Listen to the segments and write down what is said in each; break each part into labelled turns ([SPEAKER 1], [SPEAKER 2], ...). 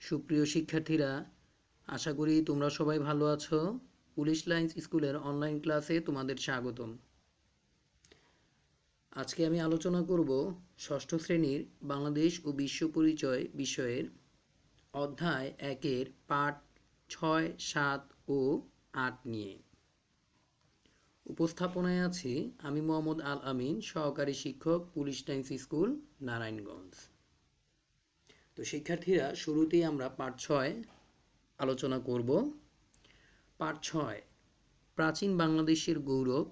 [SPEAKER 1] সুপ্রিয় শিক্ষার্থীরা, আশা করি তোমরা সবাই ভালো আছো। পুলিশ লাইন্স স্কুলের অনলাইন ক্লাসে তোমাদের স্বাগতম। আজকে আমি আলোচনা করব ষষ্ঠ শ্রেণীর বাংলাদেশ ও বিশ্ব পরিচয় বিষয়ের অধ্যায় 1-এর পাঠ 6, 7 ও 8 নিয়ে। উপস্থাপনায় আছি আমি মোহাম্মদ আল আমিন, সহকারী শিক্ষক, পুলিশ লাইন্স স্কুল, নারায়ণগঞ্জ। তো শিক্ষার্থীরা, শুরুতেই আমরা পাঠ 6 আলোচনা করব। পাঠ 6, প্রাচীন বাংলাদেশের গৌরব,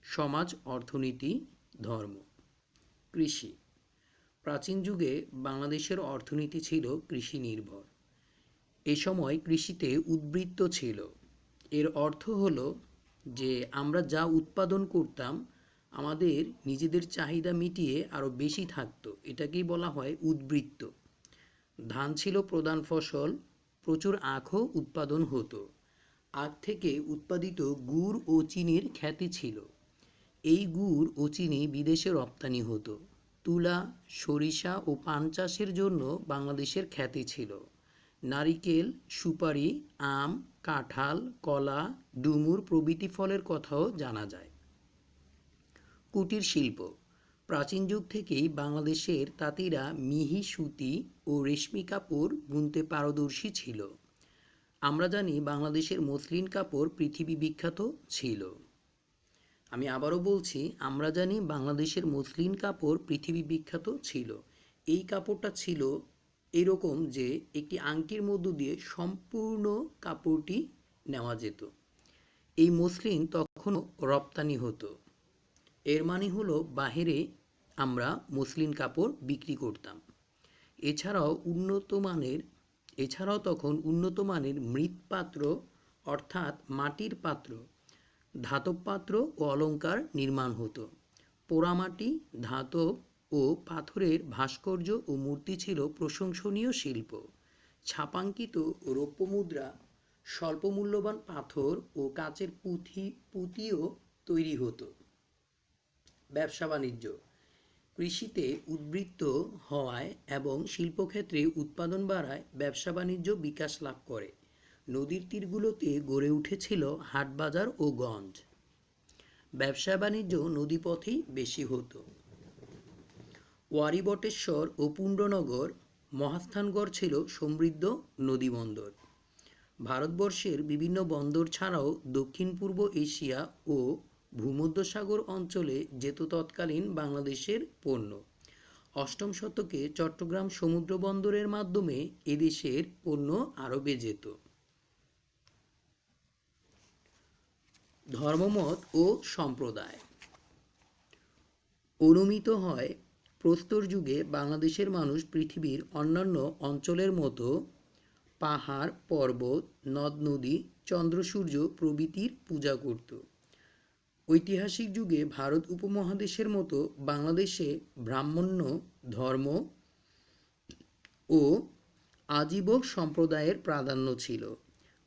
[SPEAKER 1] সমাজ, অর্থনীতি, ধর্ম। কৃষি। প্রাচীন যুগে বাংলাদেশের অর্থনীতি ছিল কৃষি নির্ভর। এ সময় কৃষিতে উদ্বৃত্ত ছিল। এর অর্থ হলো যে আমরা যা উৎপাদন করতাম আমাদের নিজেদের চাহিদা মিটিয়ে আরও বেশি থাকতো, এটাকেই বলা হয় উদ্বৃত্ত। ধান ছিল প্রধান ফসল, প্রচুর আখও উৎপাদন হতো। আখ থেকে উৎপাদিত গুড় ও চিনির খ্যাতি ছিল। এই গুড় ও চিনি বিদেশে রপ্তানি হতো। তুলা, সরিষা ও পান চাষের জন্য বাংলাদেশের খ্যাতি ছিল। নারিকেল, সুপারি, আম, কাঁঠাল, কলা, ডুমুর প্রভৃতি ফলের কথাও জানা যায়। কুটির শিল্প। প্রাচীন যুগ থেকেই বাংলাদেশের তাঁতিরা মিহি সুতি ও রেশমি কাপড় বুনতে পারদর্শী ছিল। আমরা জানি বাংলাদেশের মসলিন কাপড় পৃথিবী বিখ্যাত ছিল। আমি আবারও বলছি, আমরা জানি বাংলাদেশের মসলিন কাপড় পৃথিবী বিখ্যাত ছিল। এই কাপড়টা ছিল এরকম যে একটি আংটির মধ্য দিয়ে সম্পূর্ণ কাপড়টি নেওয়া যেত। এই মসলিন তখনও রপ্তানি হতো। এর মানে হলো বাহিরে আমরা মসলিন কাপড় বিক্রি করতাম। এছাড়াও তখন উন্নত মানের মৃৎপাত্র অর্থাৎ মাটির পাত্র, ধাতব পাত্র ও অলংকার নির্মাণ হতো। পোড়ামাটি, ধাতব ও পাথরের ভাস্কর্য ও মূর্তি ছিল প্রশংসনীয় শিল্প। ছাপাঙ্কিত রৌপ্য মুদ্রা, স্বল্প মূল্যবান পাথর ও কাচের পুঁতিও তৈরি হতো। ব্যবসা বাণিজ্য। কৃষিতে উদ্বৃত্ত হওয়ায় এবং শিল্পক্ষেত্রে উৎপাদন বাড়ায় ব্যবসা বাণিজ্য বিকাশ লাভ করে। নদীর তীরগুলোতে গড়ে উঠেছিল হাট বাজার ও গঞ্জ। ব্যবসা বাণিজ্য নদীপথেই বেশি হতো। ওয়ারী বটেশ্বর ও পুণ্ড্রনগর, মহাস্থানগড় ছিল সমৃদ্ধ নদীবন্দর। ভারতবর্ষের বিভিন্ন বন্দর ছাড়াও দক্ষিণ পূর্ব এশিয়া ও ভূমধ্যসাগর অঞ্চলে যেত তৎকালীন বাংলাদেশের পণ্য। অষ্টম শতকে চট্টগ্রাম সমুদ্র বন্দরের মাধ্যমে এদেশের পণ্য আরবে যেত। ধর্মমত ও সম্প্রদায়। অনুমিত হয় প্রস্তর যুগে বাংলাদেশের মানুষ পৃথিবীর অন্যান্য অঞ্চলের মতো পাহাড়, পর্বত, নদ নদী, চন্দ্র সূর্য প্রভৃতির পূজা করত। ঐতিহাসিক যুগে ভারত উপমহাদেশের মতো বাংলাদেশে ব্রাহ্মণ্য ধর্ম ও আজীবক সম্প্রদায়ের প্রাধান্য ছিল।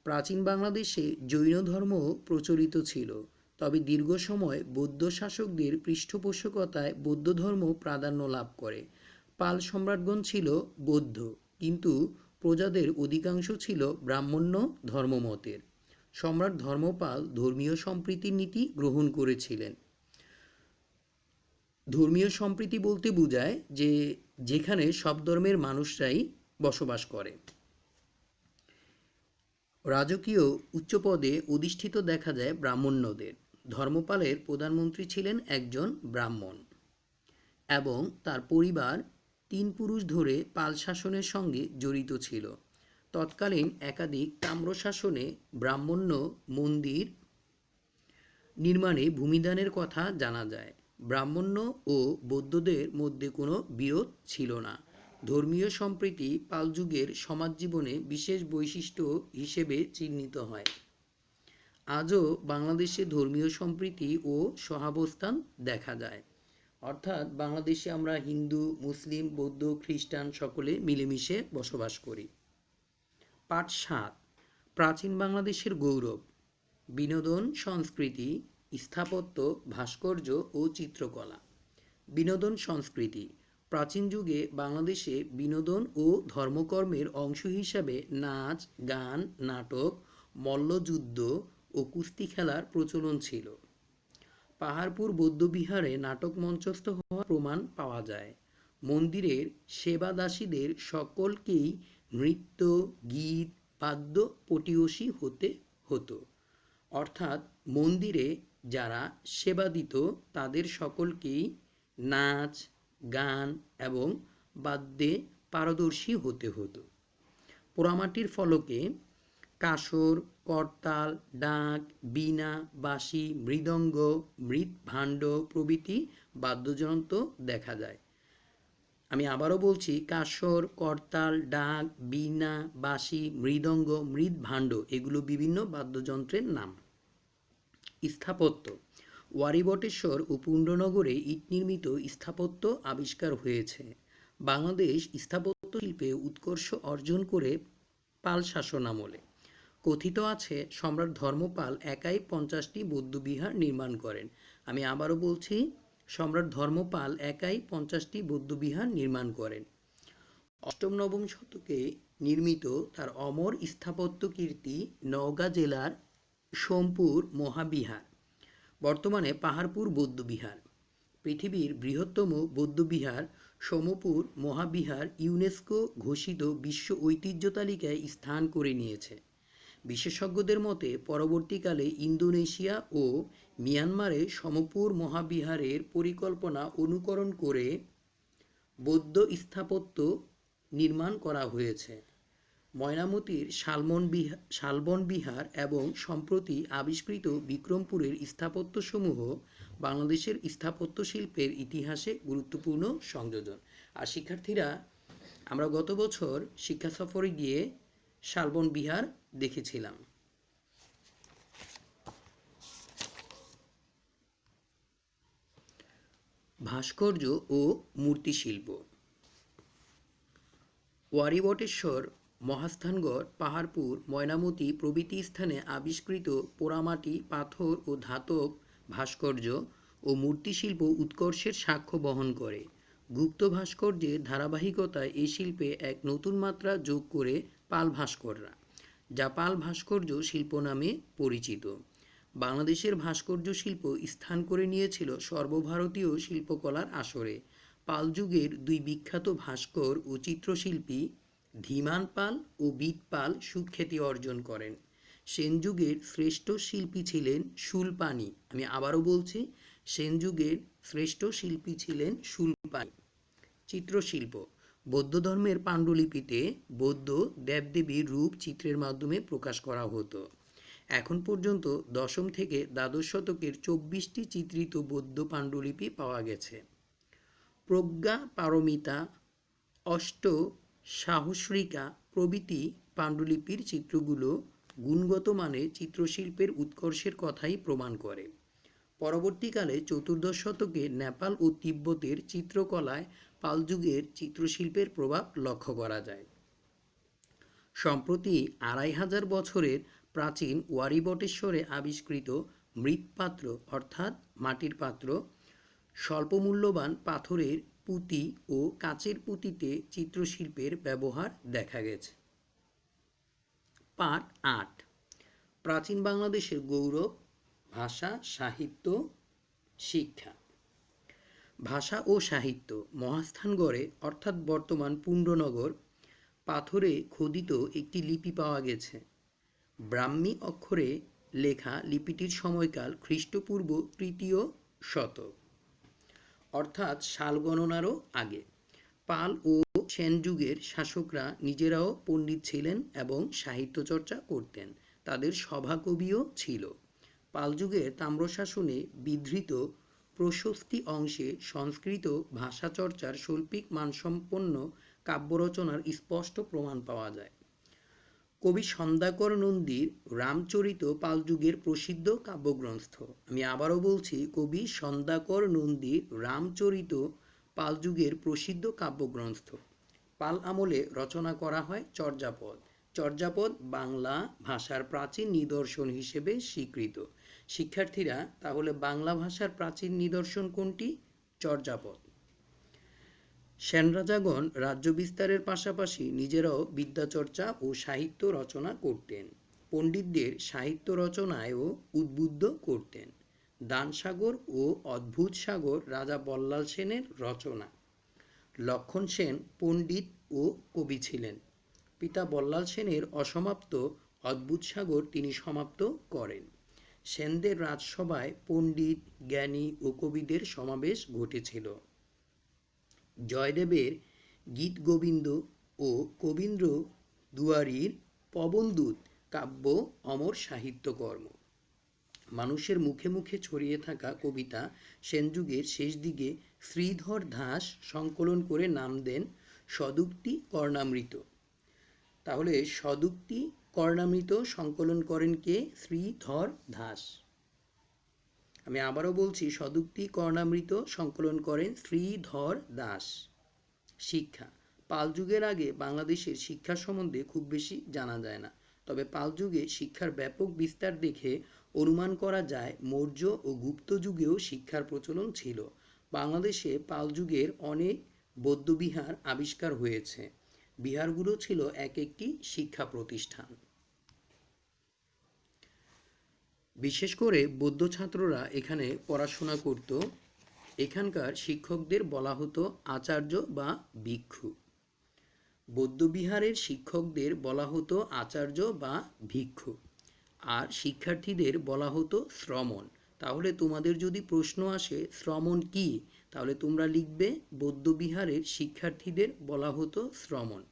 [SPEAKER 1] প্রাচীন বাংলাদেশে জৈন ধর্মও প্রচলিত ছিল, তবে দীর্ঘ সময় বৌদ্ধ শাসকদের পৃষ্ঠপোষকতায় বৌদ্ধ ধর্ম প্রাধান্য লাভ করে। পাল সম্রাটগণ ছিল বৌদ্ধ, কিন্তু প্রজাদের অধিকাংশ ছিল ব্রাহ্মণ্য ধর্মমতের। সম্রাট ধর্মপাল ধর্মীয় সম্প্রীতির নীতি গ্রহণ করেছিলেন। ধর্মীয় সম্প্রীতি বলতে বোঝায় যে যেখানে সব ধর্মের মানুষরাই বসবাস করে। রাজকীয় উচ্চপদে অধিষ্ঠিত দেখা যায় ব্রাহ্মণ্যদের। ধর্মপালের প্রধানমন্ত্রী ছিলেন একজন ব্রাহ্মণ এবং তার পরিবার 3 পুরুষ ধরে পাল শাসনের সঙ্গে জড়িত ছিল। তৎকালীন একাধিক তাম্রশাসনে ব্রাহ্মণ্য মন্দির নির্মাণে ভূমিদানের কথা জানা যায়। ব্রাহ্মণ্য ও বৌদ্ধদের মধ্যে কোনো বিরোধ ছিল না। ধর্মীয় সম্প্রীতি পাল যুগের সমাজ জীবনে বিশেষ বৈশিষ্ট্য হিসেবে চিহ্নিত হয়। আজও বাংলাদেশে ধর্মীয় সম্প্রীতি ও সহাবস্থান দেখা যায়। অর্থাৎ বাংলাদেশে আমরা হিন্দু, মুসলিম, বৌদ্ধ, খ্রিস্টান সকলে মিলেমিশে বসবাস করি। পাঠ 7, প্রাচীন বাংলাদেশের গৌরব, বিনোদন, সংস্কৃতি, স্থাপত্য, ভাস্কর্য ও চিত্রকলা। বিনোদন সংস্কৃতি। প্রাচীন যুগে বাংলাদেশে বিনোদন ও ধর্মকর্মের অংশ হিসাবে নাচ, গান, নাটক, মল্লযুদ্ধ ও কুস্তি খেলার প্রচলন ছিল। পাহাড়পুর বৌদ্ধবিহারে নাটক মঞ্চস্থ হওয়ার প্রমাণ পাওয়া যায়। মন্দিরের সেবাদাসীদের সকলকেই নৃত্য, গীত, বাদ্য পটীয়সী হতে হতো। অর্থাৎ মন্দিরে যারা সেবা দিত তাদের সকলকেই নাচ, গান এবং বাদ্যে পারদর্শী হতে হতো। পোড়ামাটির ফলকে কাসর, করতাল, ডাক, বীণা, বাঁশি, মৃদঙ্গ, মৃৎভাণ্ড প্রভৃতি বাদ্যযন্ত্র দেখা যায়। আমি আবারও বলছি, কাসর, করতাল, ডাক, বীণা, বাঁশি, মৃদঙ্গ, মৃৎভাণ্ড এগুলো বিভিন্ন বাদ্যযন্ত্রের নাম। স্থাপত্য। ওয়ারী-বটেশ্বর ও পুণ্ড্রনগরে ইট নির্মিত স্থাপত্য আবিষ্কার হয়েছে। বাংলাদেশ স্থাপত্য শিল্পে উৎকর্ষ অর্জন করে পাল শাসনামলে। কথিত আছে সম্রাট ধর্মপাল একাই 50টি বৌদ্ধবিহার নির্মাণ করেন। আমি আবারও বলছি, সম্রাট ধর্মপাল একাই 50টি বৌদ্ধবিহার নির্মাণ করেন। অষ্টম নবম শতকে নির্মিত তার অমর স্থাপত্য কীর্তি নওগাঁ জেলার সোমপুর মহাবিহার, বর্তমানে পাহাড়পুর বৌদ্ধবিহার। পৃথিবীর বৃহত্তম বৌদ্ধবিহার সোমপুর মহাবিহার ইউনেস্কো ঘোষিত বিশ্ব ঐতিহ্য তালিকায় স্থান করে নিয়েছে। বিশেষজ্ঞদের মতে পরবর্তীকালে ইন্দোনেশিয়া ও মিয়ানমারে সোমপুর মহাবিহারের পরিকল্পনা অনুকরণ করে বৌদ্ধ স্থাপত্য নির্মাণ করা হয়েছে। ময়নামতির শালবন বিহার এবং সম্প্রতি আবিষ্কৃত বিক্রমপুরের স্থাপত্যসমূহ বাংলাদেশের স্থাপত্য শিল্পের ইতিহাসে গুরুত্বপূর্ণ সংযোজন। আর শিক্ষার্থীরা, আমরা গত বছর শিক্ষা সফরে গিয়ে শালবন বিহার দেখেছিলাম। ভাস্কর্য ও মূর্তিশিল্প। ওয়ারী-বটেশ্বর, মহাস্থানগড়, পাহাড়পুর, ময়নামতি প্রভৃতি স্থানে আবিষ্কৃত পোড়ামাটি, পাথর ও ধাতব ভাস্কর্য ও মূর্তিশিল্প উৎকর্ষের সাক্ষ্য বহন করে। গুপ্ত ভাস্কর্যের ধারাবাহিকতায় এই শিল্পে এক নতুন মাত্রা যোগ করে পাল ভাস্কররা, যা পাল ভাস্কর্য শিল্প নামে পরিচিত। বাংলাদেশের ভাস্কর্য শিল্প স্থান করে নিয়েছিল সর্বভারতীয় শিল্পকলার আসরে। পাল যুগের দুই বিখ্যাত ভাস্কর ও চিত্রশিল্পী ধীমান পাল ও বিট পাল সুখ্যাতি অর্জন করেন। সেন যুগের শ্রেষ্ঠ শিল্পী ছিলেন শূলপাণি। আমি আবারও বলছি, সেন যুগের শ্রেষ্ঠ শিল্পী ছিলেন শূলপাণি। চিত্রশিল্প। বৌদ্ধ ধর্মের পাণ্ডুলিপিতে বৌদ্ধ দেবদেবীর রূপ চিত্রের মাধ্যমে প্রকাশ করা হতো। এখন পর্যন্ত দশম থেকে দ্বাদশ শতকের 24টি চিত্রিত বৌদ্ধ পাণ্ডুলিপি পাওয়া গেছে। প্রজ্ঞা পারমিতা, অষ্ট সাহস্রিকা প্রভৃতি পাণ্ডুলিপির চিত্রগুলো গুণগত মানে চিত্রশিল্পের উৎকর্ষের কথাই প্রমাণ করে। পরবর্তীকালে চতুর্দশ শতকে নেপাল ও তিব্বতের চিত্রকলায় পাল যুগের চিত্রশিল্পের প্রভাব লক্ষ্য করা যায়। সম্প্রতি 2500 বছরের প্রাচীন ওয়ারী-বটেশ্বরে আবিষ্কৃত মৃৎপাত্র অর্থাৎ মাটির পাত্র, স্বল্পমূল্যবান পাথরের পুঁতি ও কাচের পুঁতিতে চিত্রশিল্পের ব্যবহার দেখা গেছে। পাঠ 8। প্রাচীন বাংলাদেশের গৌরব, ভাষা, সাহিত্য, শিক্ষা। ভাষা ও সাহিত্য। মহাস্থানগড়ে অর্থাৎ বর্তমান পুণ্ড্রনগর পাথরে খোদিত একটি লিপি পাওয়া গেছে। ব্রাহ্মী অক্ষরে লেখা লিপিটির সময়কাল খ্রিস্টপূর্ব 3য় শতক, অর্থাৎ সাল গণনারও আগে। পাল ও সেন যুগের শাসকরা নিজেরাও পণ্ডিত ছিলেন এবং সাহিত্য চর্চা করতেন। তাদের সভাকবিও ছিল। পাল যুগের তাম্রশাসনে বিধৃত প্রশস্তি অংশে সংস্কৃত ভাষা চর্চার শৈল্পিক মানসম্পন্ন কাব্যরচনার স্পষ্ট প্রমাণ পাওয়া যায়। কবি সন্ধ্যাকর নন্দীর রামচরিত পাল যুগের প্রসিদ্ধ কাব্যগ্রন্থ। আমি আবারও বলছি, কবি সন্ধ্যাকর নন্দীর রামচরিত পাল যুগের প্রসিদ্ধ কাব্যগ্রন্থ। পাল আমলে রচনা করা হয় চর্যাপদ। চর্যাপদ বাংলা ভাষার প্রাচীন নিদর্শন হিসেবে স্বীকৃত। শিক্ষার্থীরা, তাহলে বাংলা ভাষার প্রাচীন নিদর্শন কোনটি? চর্যাপদ। সেন রাজাগণ রাজ্য বিস্তারের পাশাপাশি নিজেরাও বিদ্যাচর্চা ও সাহিত্য রচনা করতেন। পণ্ডিতদের সাহিত্য রচনায়ও উদ্বুদ্ধ করতেন। দানসাগর ও অদ্ভুত সাগর রাজা বল্লাল সেনের রচনা। লক্ষণ সেন পণ্ডিত ও কবি ছিলেন। পিতা বল্লাল সেনের অসমাপ্ত অদ্ভুত সাগর তিনি সমাপ্ত করেন। সেনদের রাজসভায় পণ্ডিত, জ্ঞানী ও কবিদের সমাবেশ ঘটেছিল। জয়দেবের গীতগোবিন্দ ও কবীন্দ্র দুয়ারীর পবনদূত কাব্য অমর সাহিত্যকর্ম। মানুষের মুখে মুখে ছড়িয়ে থাকা কবিতা সেনযুগের শেষ দিকে শ্রীধর দাস সংকলন করে নাম দেন সদুক্তি কর্ণামৃত। তাহলে সদুক্তি কর্ণামৃত সংকলন করেন কে? শ্রীধর দাস। আমি আবারও বলছি, সদুক্তি কর্ণামৃত সংকলন করেন শ্রীধর দাস। শিক্ষা। পাল যুগের আগে বাংলাদেশের শিক্ষা সম্বন্ধে খুব বেশি জানা যায় না, তবে পাল যুগে শিক্ষার ব্যাপক বিস্তার দেখে অনুমান করা যায় মৌর্য ও গুপ্ত যুগেও শিক্ষার প্রচলন ছিল। বাংলাদেশে পাল যুগের অনেক বৌদ্ধবিহার আবিষ্কার হয়েছে। বিহারগুলো ছিল এক একটি শিক্ষা প্রতিষ্ঠান। বিশেষ করে বৌদ্ধ ছাত্ররা এখানে পড়াশোনা করত। এখানকার শিক্ষকদের বলা হতো আচার্য বা ভিক্ষু। বৌদ্ধবিহারের শিক্ষকদের বলা হতো আচার্য বা ভিক্ষু, আর শিক্ষার্থীদের বলা হতো শ্রমণ। তাহলে তোমাদের যদি প্রশ্ন আসে শ্রমণ কি, তাহলে তোমরা লিখবে বৌদ্ধবিহারের শিক্ষার্থীদের বলা হতো শ্রমণ।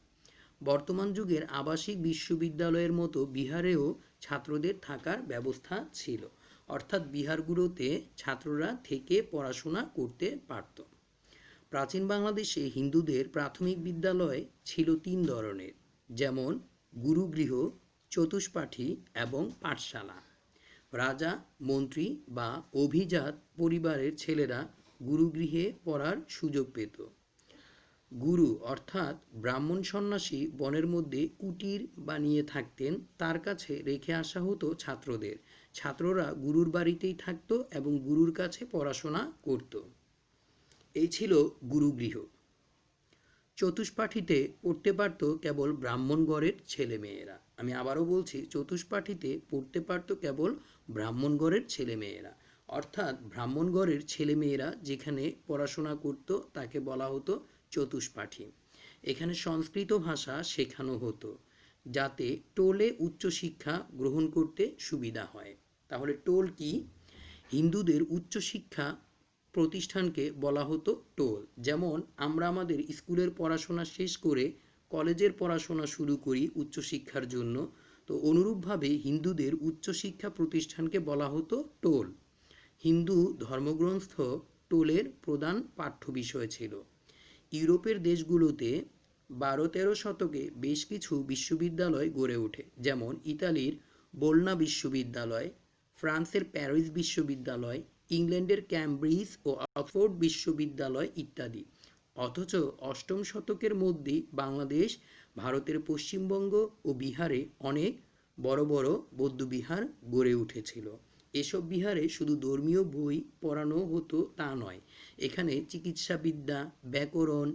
[SPEAKER 1] বর্তমান যুগের আবাসিক বিশ্ববিদ্যালয়ের মতো বিহারেও ছাত্রদের থাকার ব্যবস্থা ছিল, অর্থাৎ বিহারগুলোতে ছাত্ররা থেকে পড়াশোনা করতে পারত। প্রাচীন বাংলাদেশে হিন্দুদের প্রাথমিক বিদ্যালয় ছিল 3 ধরনের, যেমন গুরুগৃহ, চতুষ্পাঠী এবং পাঠশালা। রাজা, মন্ত্রী বা অভিজাত পরিবারের ছেলেরা গুরুগৃহে পড়ার সুযোগ পেত। গুরু অর্থাৎ ব্রাহ্মণ সন্ন্যাসী বনের মধ্যে কুটির বানিয়ে থাকতেন, তার কাছে রেখে আসা হতো ছাত্রদের। ছাত্ররা গুরুর বাড়িতেই থাকত এবং গুরুর কাছে পড়াশোনা করত। এই ছিল গুরুগৃহ। চতুষ্পাঠীতে পড়তে পারত কেবল ব্রাহ্মণ ঘরের ছেলেমেয়েরা। আমি আবারও বলছি, চতুষ্পাঠীতে পড়তে পারত কেবল ব্রাহ্মণ ঘরের ছেলেমেয়েরা, অর্থাৎ ব্রাহ্মণ ঘরের ছেলেমেয়েরা যেখানে পড়াশোনা করত তাকে বলা হতো চতুষ্পাঠী। এখানে সংস্কৃত ভাষা শেখানো হতো যাতে টোলে উচ্চশিক্ষা গ্রহণ করতে সুবিধা হয়। তাহলে টোল কি? হিন্দুদের উচ্চশিক্ষা প্রতিষ্ঠানকে বলা হতো টোল। যেমন আমরা আমাদের স্কুলের পড়াশোনা শেষ করে কলেজের পড়াশোনা শুরু করি উচ্চশিক্ষার জন্য, তো অনুরূপভাবে হিন্দুদের উচ্চশিক্ষা প্রতিষ্ঠানকে বলা হতো টোল। হিন্দু ধর্মগ্রন্থ টোলের প্রধান পাঠ্য বিষয় ছিল। ইউরোপের দেশগুলোতে 12-13 শতকে বেশ কিছু বিশ্ববিদ্যালয় গড়ে ওঠে, যেমন ইতালির বোলনা বিশ্ববিদ্যালয়, ফ্রান্সের প্যারিস বিশ্ববিদ্যালয়, ইংল্যান্ডের ক্যামব্রিজ ও অক্সফোর্ড বিশ্ববিদ্যালয় ইত্যাদি। অথচ 8ম শতকের মধ্যেই বাংলাদেশ, ভারতের পশ্চিমবঙ্গ ও বিহারে অনেক বড় বড় বৌদ্ধবিহার গড়ে উঠেছিল। এসব বিহারে শুধু ধর্মীয় বই পড়ানো হতো তা নয়, এখানে চিকিৎসাবিদ্যা, ব্যাকরণ,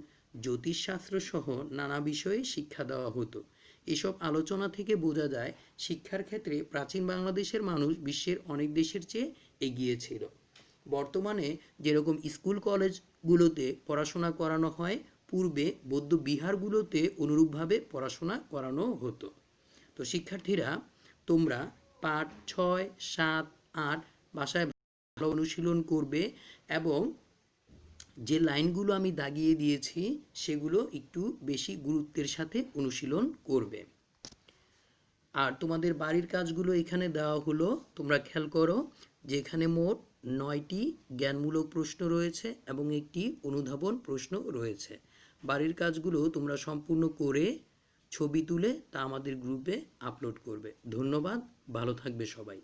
[SPEAKER 1] জ্যোতিষশাস্ত্র সহ নানা বিষয়ে শিক্ষা দেওয়া হতো। এসব আলোচনা থেকে বোঝা যায় শিক্ষার ক্ষেত্রে প্রাচীন বাংলাদেশের মানুষ বিশ্বের অনেক দেশের চেয়ে এগিয়ে ছিল। বর্তমানে যেরকম স্কুল কলেজগুলোতে পড়াশোনা করানো হয়, পূর্বে বৌদ্ধ বিহারগুলোতে অনুরূপভাবে পড়াশোনা করানো হতো। তো শিক্ষার্থীরা, তোমরা পাঠ 6, 7, 8 বাসায় ভালো অনুশীলন করবে এবং যে লাইনগুলো আমি দাগিয়ে দিয়েছি সেগুলো একটু বেশি গুরুত্বের সাথে অনুশীলন করবে। আর তোমাদের বাড়ির কাজগুলো এখানে দেওয়া হলো, তোমরা খেয়াল করো যে এখানে মোট 9টি জ্ঞানমূলক প্রশ্ন রয়েছে এবং একটি অনুধাবন প্রশ্ন রয়েছে। বাড়ির কাজগুলো তোমরা সম্পূর্ণ করে ছবি তুলে তা আমাদের গ্রুপে আপলোড করবে। ধন্যবাদ, ভালো থাকবে সবাই।